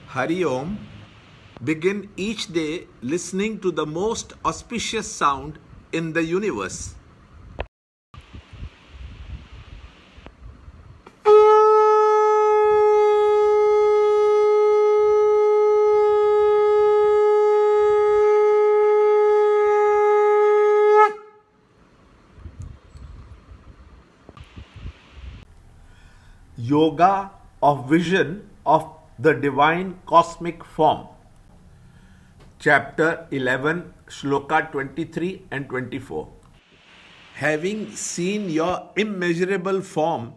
Hari Om. Begin each day listening to the most auspicious sound in the universe. Yoga of Vision of the Divine Cosmic Form. Chapter 11, Shloka 23 and 24. Having seen your immeasurable form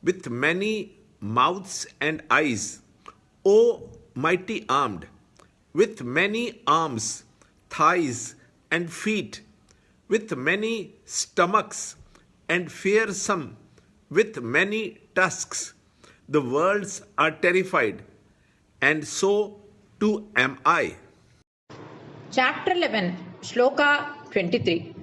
with many mouths and eyes, O mighty armed, with many arms, thighs, and feet, with many stomachs, and fearsome, with many tusks, the worlds are terrified, and so too am I. Chapter 11, Shloka 23.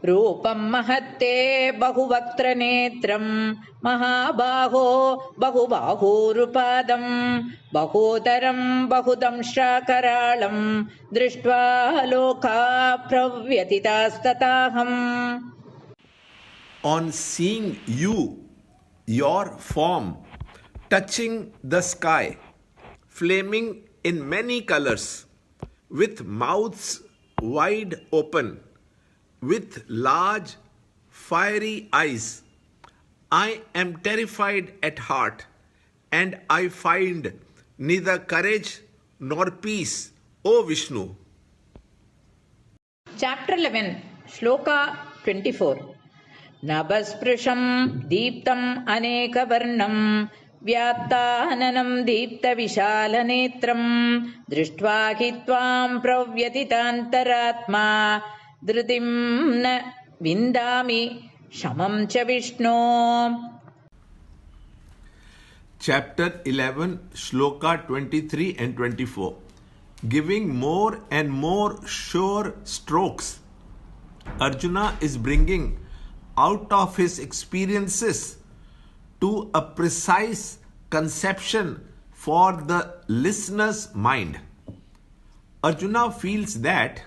Rupam mahatte bahuvaktra netram mahabaho bahubahurupadam bahodaram bahudam shakaralam drishtva loka pravyatidastataham. On seeing you, your form, touching the sky, flaming in many colors, with mouths wide open, with large fiery eyes, I am terrified at heart, and I find neither courage nor peace, O Vishnu. Chapter 11, Shloka 24. Nabhasprusham deeptam anekavarnam Vyattananam deepta vishalanetram Drishtva hitvam pravyatitantaratma Dhritim na vindami shamam cha Vishnu. Chapter 11, Shloka 23 and 24. Giving more and more sure strokes, Arjuna is bringing out of his experiences to a precise conception for the listener's mind. Arjuna feels that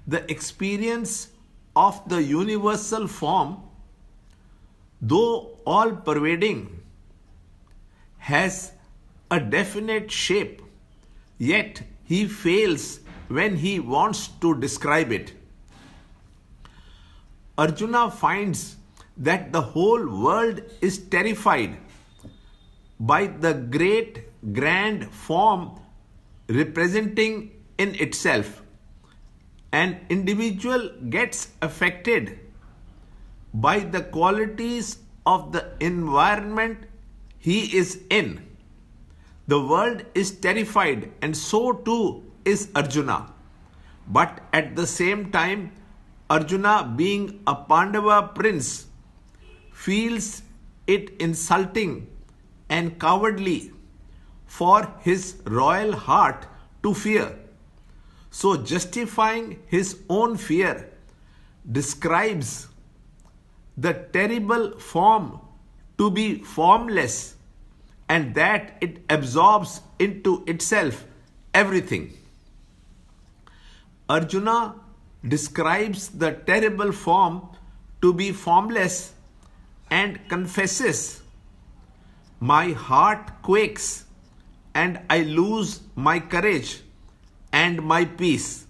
the experience of the universal form, though all-pervading, has a definite shape, yet he fails when he wants to describe it. Arjuna finds that the whole world is terrified by the great grand form representing in itself. An individual gets affected by the qualities of the environment he is in. The world is terrified, and so too is Arjuna. But at the same time, Arjuna, being a Pandava prince, feels it insulting and cowardly for his royal heart to fear. So, justifying his own fear, describes the terrible form to be formless and that it absorbs into itself everything. Arjuna describes the terrible form to be formless and confesses, my heart quakes and I lose my courage and my peace.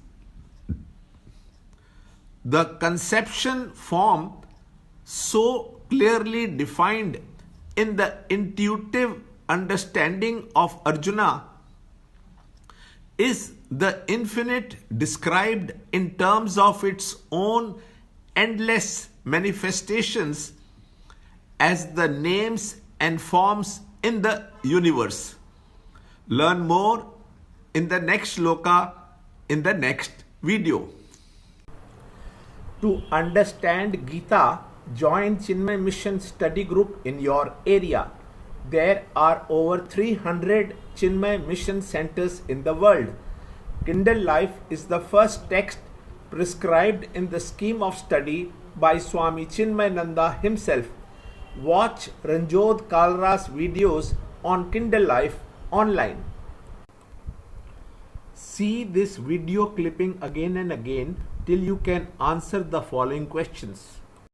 The conception form so clearly defined in the intuitive understanding of Arjuna is the infinite described in terms of its own endless manifestations as the names and forms in the universe. Learn more in the next shloka in the next video. To understand Gita, join Chinmaya Mission study group in your area. There are over 300 Chinmaya Mission centers in the world. Kindle Life is the first text prescribed in the scheme of study by Swami Chinmayananda himself. Watch Ranjod Kalra's videos on Kindle Life online. See this video clipping again and again till you can answer the following questions.